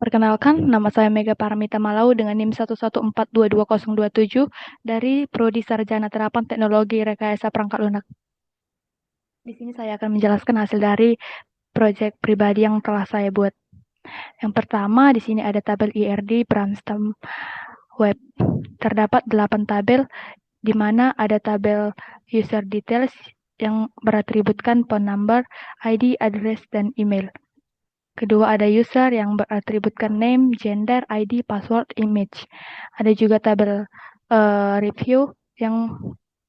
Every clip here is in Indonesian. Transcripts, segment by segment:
Perkenalkan, nama saya Mega Paramita Malau dengan NIM 114222027 dari Prodi Sarjana Terapan Teknologi Rekayasa Perangkat Lunak. Di sini saya akan menjelaskan hasil dari proyek pribadi yang telah saya buat. Yang pertama, di sini ada tabel IRD Brainstorm Web. Terdapat 8 tabel, di mana ada tabel user details yang beratributkan phone number, ID, address, dan email. Kedua, ada user yang beratributkan name, gender, ID, password, image. Ada juga tabel review yang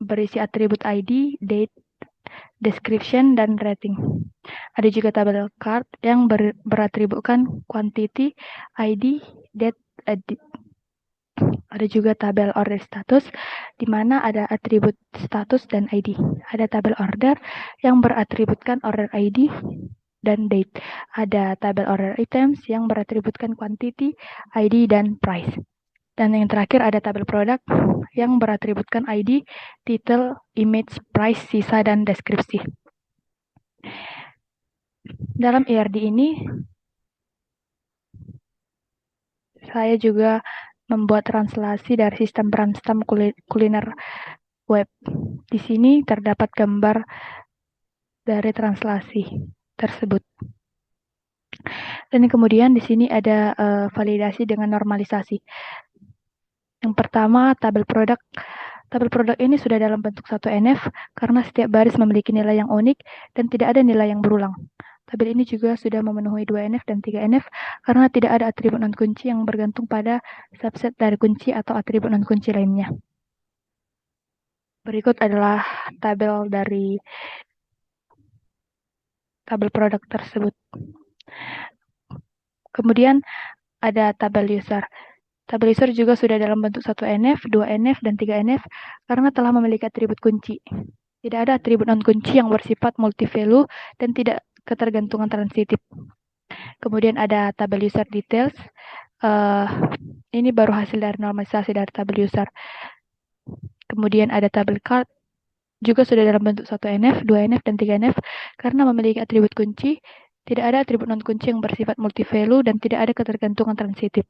berisi atribut ID, date, description, dan rating. Ada juga tabel card yang beratributkan quantity, ID, date, edit. Ada juga tabel order status, di mana ada atribut status dan ID. Ada tabel order yang beratributkan order ID dan date. Ada tabel order items yang beratributkan quantity, ID, dan price. Dan yang terakhir ada tabel produk yang beratributkan ID, title, image, price, sisa, dan deskripsi. Dalam IRD ini, saya juga membuat translasi dari sistem Brainstorm kuliner web. Di sini terdapat gambar dari translasi tersebut. Dan kemudian di sini ada validasi dengan normalisasi. Yang pertama, tabel produk. Tabel produk ini sudah dalam bentuk satu NF karena setiap baris memiliki nilai yang unik dan tidak ada nilai yang berulang. Tabel ini juga sudah memenuhi 2 NF dan 3 NF karena tidak ada atribut non-kunci yang bergantung pada subset dari kunci atau atribut non-kunci lainnya. Berikut adalah tabel dari tabel produk tersebut. Kemudian ada tabel user. Tabel user juga sudah dalam bentuk 1 NF, 2 NF, dan 3 NF karena telah memiliki atribut kunci. Tidak ada atribut non-kunci yang bersifat multi-value dan tidak ketergantungan transitif. Kemudian ada tabel user details. Ini baru hasil dari normalisasi dari tabel user. Kemudian ada tabel card. Juga sudah dalam bentuk 1 NF, 2 NF, dan 3 NF karena memiliki atribut kunci. Tidak ada atribut non-kunci yang bersifat multi-value dan tidak ada ketergantungan transitif.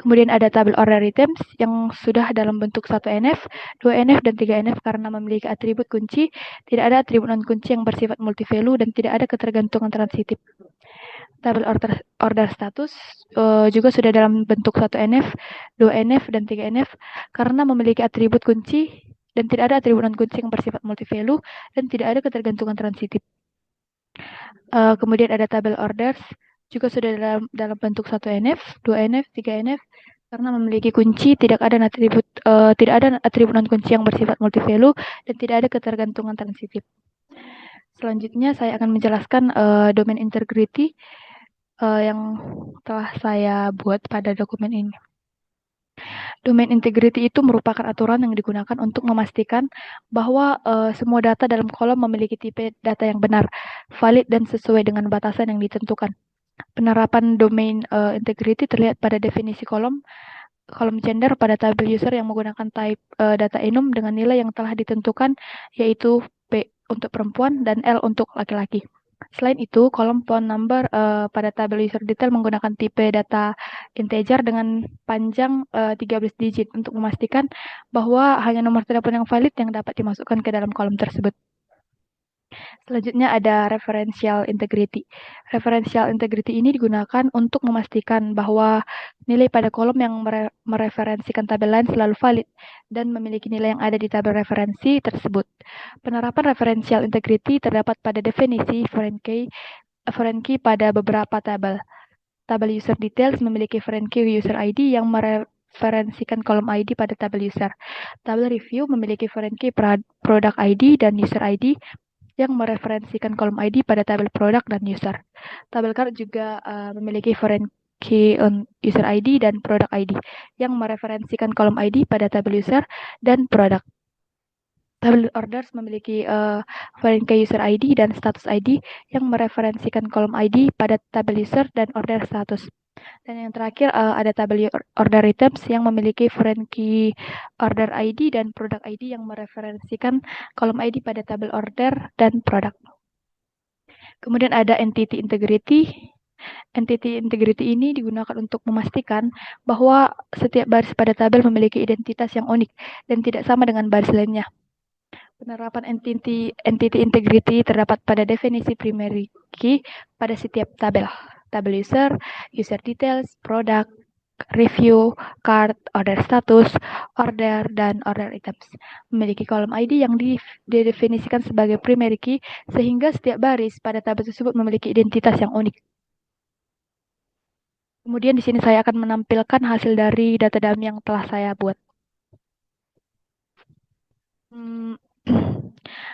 Kemudian ada tabel order items yang sudah dalam bentuk 1 NF, 2 NF, dan 3 NF karena memiliki atribut kunci, tidak ada atribut non-kunci yang bersifat multi-value, dan tidak ada ketergantungan transitif. Tabel order status juga sudah dalam bentuk 1 NF, 2 NF, dan 3 NF karena memiliki atribut kunci dan tidak ada atribut non-kunci yang bersifat multi-value, dan tidak ada ketergantungan transitif. Kemudian ada tabel orders juga sudah dalam bentuk 1 NF, 2 NF, 3 NF karena memiliki kunci, tidak ada atribut non-kunci yang bersifat multi-value dan tidak ada ketergantungan transitif. Selanjutnya saya akan menjelaskan domain integrity yang telah saya buat pada dokumen ini. Domain integrity itu merupakan aturan yang digunakan untuk memastikan bahwa semua data dalam kolom memiliki tipe data yang benar, valid, dan sesuai dengan batasan yang ditentukan. Penerapan domain integrity terlihat pada definisi kolom gender pada tabel user yang menggunakan type data enum dengan nilai yang telah ditentukan, yaitu P untuk perempuan dan L untuk laki-laki. Selain itu, kolom phone number pada tabel user detail menggunakan tipe data integer dengan panjang 13 digit untuk memastikan bahwa hanya nomor telepon yang valid yang dapat dimasukkan ke dalam kolom tersebut. Selanjutnya ada referential integrity. Referential integrity ini digunakan untuk memastikan bahwa nilai pada kolom yang mereferensikan tabel lain selalu valid dan memiliki nilai yang ada di tabel referensi tersebut. Penerapan referential integrity terdapat pada definisi foreign key pada beberapa tabel. Tabel user details memiliki foreign key user ID yang mereferensikan kolom ID pada tabel user. Tabel review memiliki foreign key product ID dan user ID yang mereferensikan kolom ID pada tabel produk dan user. Tabel card juga memiliki foreign key user ID dan product ID yang mereferensikan kolom ID pada tabel user dan produk. Tabel orders memiliki foreign key user ID dan status ID yang mereferensikan kolom ID pada tabel user dan order status. Dan yang terakhir ada tabel order items yang memiliki foreign key order ID dan product ID yang mereferensikan kolom ID pada tabel order dan produk. Kemudian ada entity integrity. Entity integrity ini digunakan untuk memastikan bahwa setiap baris pada tabel memiliki identitas yang unik dan tidak sama dengan baris lainnya. Penerapan entity integrity terdapat pada definisi primary key pada setiap tabel. Tabel user details, product, review, cart, order status, order, dan order items. Memiliki kolom ID yang didefinisikan sebagai primary key sehingga setiap baris pada tabel tersebut memiliki identitas yang unik. Kemudian di sini saya akan menampilkan hasil dari data dummy yang telah saya buat.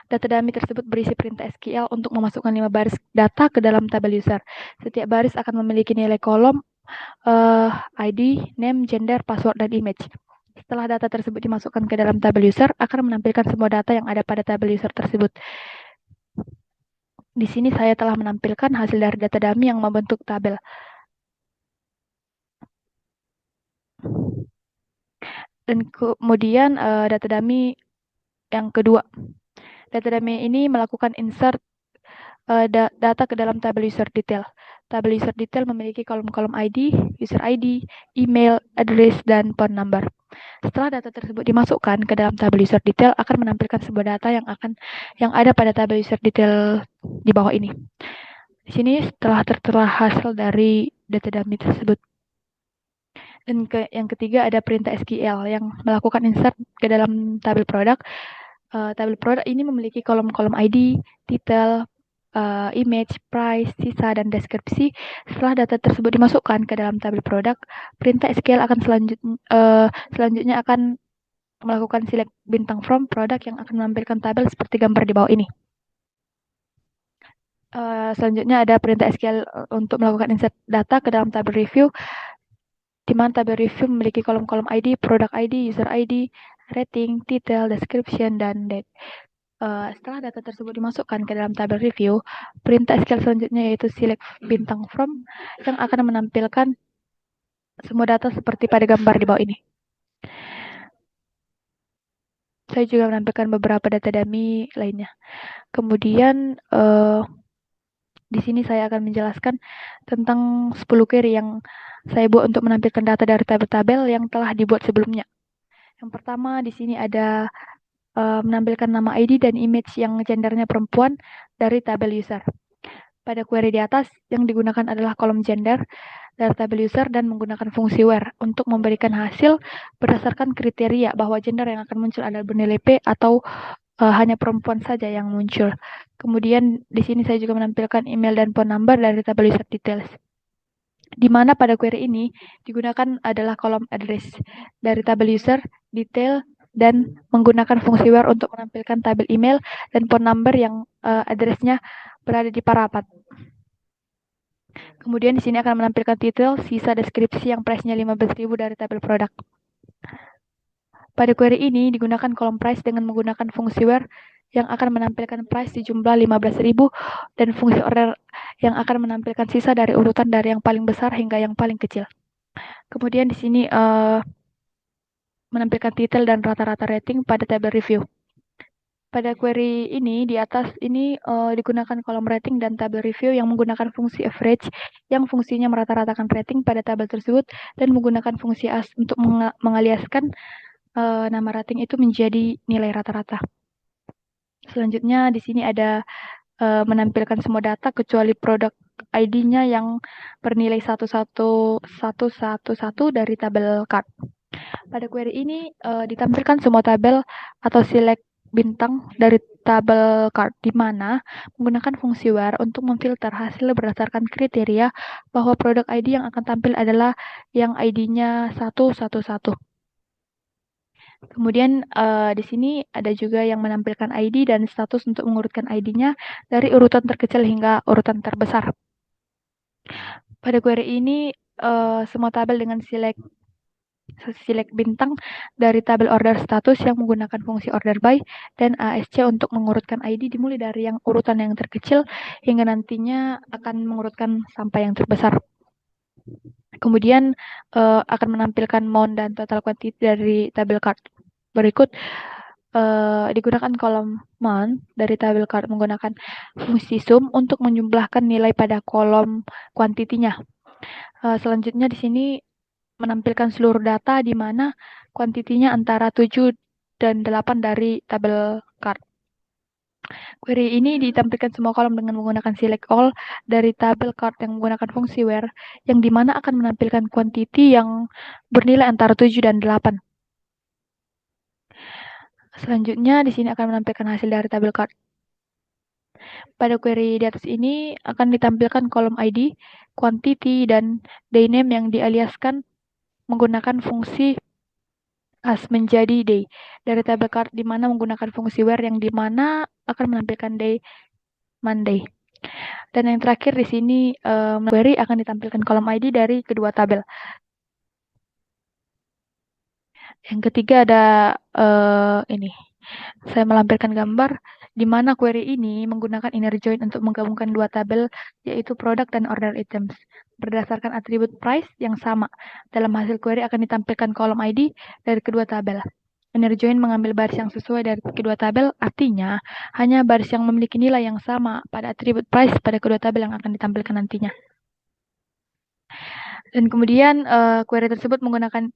Data dummy tersebut berisi perintah SQL untuk memasukkan 5 baris data ke dalam tabel user. Setiap baris akan memiliki nilai kolom, ID, name, gender, password, dan image. Setelah data tersebut dimasukkan ke dalam tabel user, akan menampilkan semua data yang ada pada tabel user tersebut. Di sini saya telah menampilkan hasil dari data dummy yang membentuk tabel. Dan kemudian data dummy yang kedua. Data dummy ini melakukan insert data ke dalam tabel user detail. Tabel user detail memiliki kolom-kolom ID, user ID, email, address, dan phone number. Setelah data tersebut dimasukkan ke dalam tabel user detail, akan menampilkan sebuah data yang ada pada tabel user detail di bawah ini. Di sini telah tertera hasil dari data dummy tersebut. Dan yang ketiga ada perintah SQL yang melakukan insert ke dalam tabel produk. Tabel produk ini memiliki kolom-kolom ID, detail, image, price, sisa, dan deskripsi. Setelah data tersebut dimasukkan ke dalam tabel produk, perintah SQL akan selanjutnya akan melakukan select bintang from produk yang akan menampilkan tabel seperti gambar di bawah ini. Selanjutnya ada perintah SQL untuk melakukan insert data ke dalam tabel review, di mana tabel review memiliki kolom-kolom ID, product ID, user ID, rating, detail, description, dan date. Setelah data tersebut dimasukkan ke dalam tabel review, perintah SQL selanjutnya yaitu select bintang from yang akan menampilkan semua data seperti pada gambar di bawah ini. Saya juga menampilkan beberapa data dummy lainnya. Kemudian di sini saya akan menjelaskan tentang 10 query yang saya buat untuk menampilkan data dari tabel-tabel yang telah dibuat sebelumnya. Yang pertama di sini ada menampilkan nama ID dan image yang gendernya perempuan dari tabel user. Pada query di atas yang digunakan adalah kolom gender dari tabel user dan menggunakan fungsi where untuk memberikan hasil berdasarkan kriteria bahwa gender yang akan muncul adalah bernilai P atau hanya perempuan saja yang muncul. Kemudian di sini saya juga menampilkan email dan phone number dari tabel user details. Di mana pada query ini digunakan adalah kolom address dari tabel user detail dan menggunakan fungsi where untuk menampilkan tabel email dan phone number yang address-nya berada di parapat. Kemudian di sini akan menampilkan titel, sisa, deskripsi yang price-nya 15.000 dari tabel produk. Pada query ini digunakan kolom price dengan menggunakan fungsi where yang akan menampilkan price di jumlah 15.000 dan fungsi order yang akan menampilkan sisa dari urutan dari yang paling besar hingga yang paling kecil. Kemudian di sini menampilkan titel dan rata-rata rating pada tabel review. Pada query ini di atas ini digunakan kolom rating dan tabel review yang menggunakan fungsi average yang fungsinya merata-ratakan rating pada tabel tersebut dan menggunakan fungsi as untuk mengaliaskan nama rating itu menjadi nilai rata-rata. Selanjutnya di sini ada menampilkan semua data kecuali produk ID-nya yang bernilai 11111 dari tabel card. Pada query ini ditampilkan semua tabel atau select bintang dari tabel card di mana menggunakan fungsi where untuk memfilter hasil berdasarkan kriteria bahwa produk ID yang akan tampil adalah yang ID-nya 111. Kemudian di sini ada juga yang menampilkan ID dan status untuk mengurutkan ID-nya dari urutan terkecil hingga urutan terbesar. Pada query ini semua tabel dengan select bintang dari tabel order status yang menggunakan fungsi order by dan ASC untuk mengurutkan ID dimulai dari yang urutan yang terkecil hingga nantinya akan mengurutkan sampai yang terbesar. Kemudian akan menampilkan amount dan total quantity dari tabel card berikut. digunakan kolom mount dari tabel card menggunakan fungsi sum untuk menjumlahkan nilai pada kolom kuantitinya. Selanjutnya di sini menampilkan seluruh data di mana kuantitinya antara 7 dan 8 dari tabel card. Query ini ditampilkan semua kolom dengan menggunakan select all dari tabel card yang menggunakan fungsi where, yang dimana akan menampilkan kuantiti yang bernilai antara 7 dan 8. Selanjutnya di sini akan menampilkan hasil dari tabel card. Pada query di atas ini akan ditampilkan kolom ID, quantity, dan day name yang dialiaskan menggunakan fungsi as menjadi day dari tabel card di mana menggunakan fungsi where yang di mana akan menampilkan day Monday. Dan yang terakhir di sini query akan ditampilkan kolom ID dari kedua tabel. Yang ketiga ada ini. Saya melampirkan gambar di mana query ini menggunakan inner join untuk menggabungkan dua tabel, yaitu product dan order items. Berdasarkan atribut price yang sama, dalam hasil query akan ditampilkan kolom ID dari kedua tabel. Inner join mengambil baris yang sesuai dari kedua tabel, artinya hanya baris yang memiliki nilai yang sama pada atribut price pada kedua tabel yang akan ditampilkan nantinya. Dan kemudian query tersebut menggunakan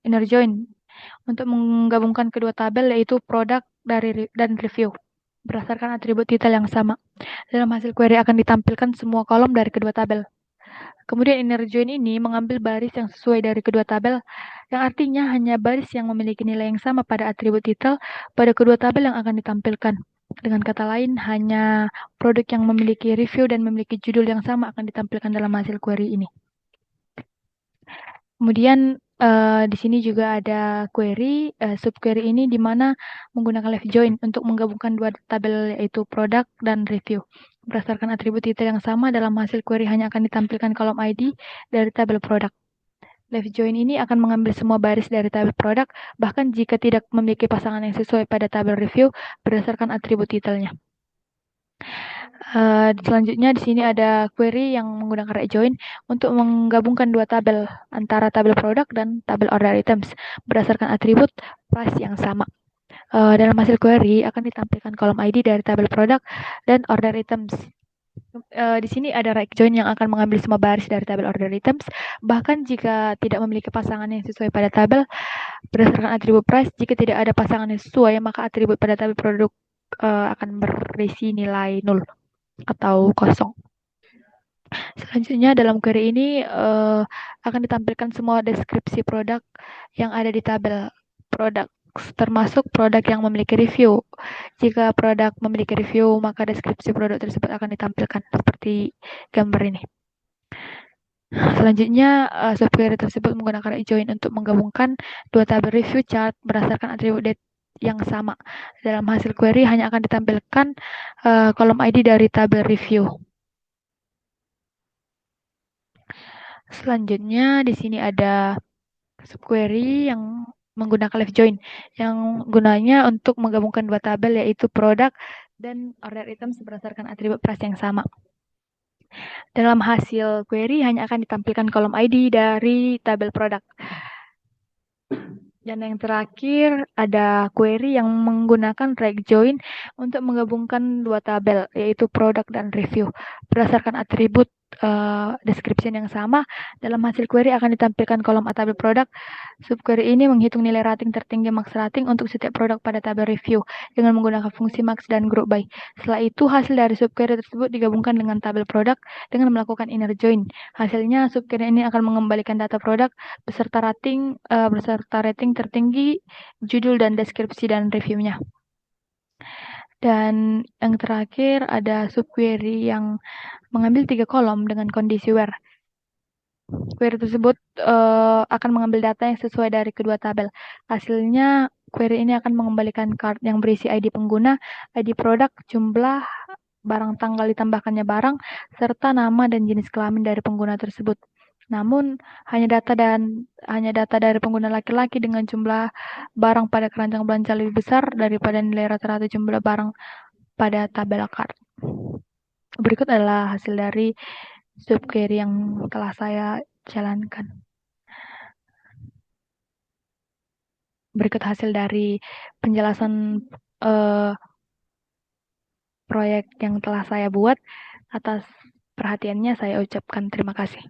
inner join untuk menggabungkan kedua tabel, yaitu produk dan review berdasarkan atribut titel yang sama. Dalam hasil query akan ditampilkan semua kolom dari kedua tabel. Kemudian inner join ini mengambil baris yang sesuai dari kedua tabel, yang artinya hanya baris yang memiliki nilai yang sama pada atribut titel pada kedua tabel yang akan ditampilkan. Dengan kata lain, hanya produk yang memiliki review dan memiliki judul yang sama akan ditampilkan dalam hasil query ini. Kemudian di sini juga ada query, subquery ini di mana menggunakan left join untuk menggabungkan dua tabel, yaitu produk dan review. Berdasarkan atribut titel yang sama, dalam hasil query hanya akan ditampilkan kolom ID dari tabel produk. Left join ini akan mengambil semua baris dari tabel produk, bahkan jika tidak memiliki pasangan yang sesuai pada tabel review berdasarkan atribut titelnya. Selanjutnya di sini ada query yang menggunakan right join untuk menggabungkan dua tabel antara tabel produk dan tabel order items berdasarkan atribut price yang sama. Dalam hasil query akan ditampilkan kolom ID dari tabel produk dan order items. Di sini ada right join yang akan mengambil semua baris dari tabel order items, bahkan jika tidak memiliki pasangan yang sesuai pada tabel berdasarkan atribut price. Jika tidak ada pasangan yang sesuai, maka atribut pada tabel produk akan berisi nilai 0 atau kosong. Selanjutnya dalam query ini akan ditampilkan semua deskripsi produk yang ada di tabel produk, termasuk produk yang memiliki review. Jika produk memiliki review, maka deskripsi produk tersebut akan ditampilkan seperti gambar ini. Selanjutnya, subquery tersebut menggunakan join untuk menggabungkan dua tabel review chart berdasarkan atribut date yang sama. Dalam hasil query hanya akan ditampilkan kolom ID dari tabel review. Selanjutnya di sini ada subquery yang menggunakan left join yang gunanya untuk menggabungkan dua tabel, yaitu produk dan order items berdasarkan atribut price yang sama. Dalam hasil query hanya akan ditampilkan kolom ID dari tabel produk. Dan yang terakhir ada query yang menggunakan right join untuk menggabungkan dua tabel, yaitu produk dan review berdasarkan atribut description yang sama. Dalam hasil query akan ditampilkan kolom tabel produk. Subquery ini menghitung nilai rating tertinggi max rating untuk setiap produk pada tabel review dengan menggunakan fungsi max dan group by. Setelah itu hasil dari subquery tersebut digabungkan dengan tabel produk dengan melakukan inner join. Hasilnya subquery ini akan mengembalikan data produk beserta rating tertinggi, judul dan deskripsi dan reviewnya. Dan yang terakhir ada subquery yang mengambil 3 kolom dengan kondisi where. Query tersebut akan mengambil data yang sesuai dari kedua tabel. Hasilnya query ini akan mengembalikan card yang berisi ID pengguna, ID produk, jumlah barang, tanggal ditambahkannya barang, serta nama dan jenis kelamin dari pengguna tersebut. Namun hanya data dari pengguna laki-laki dengan jumlah barang pada keranjang belanja lebih besar daripada nilai rata-rata jumlah barang pada tabel card. Berikut adalah hasil dari subquery yang telah saya jalankan. berikut hasil dari penjelasan proyek yang telah saya buat. Atas perhatiannya saya ucapkan terima kasih.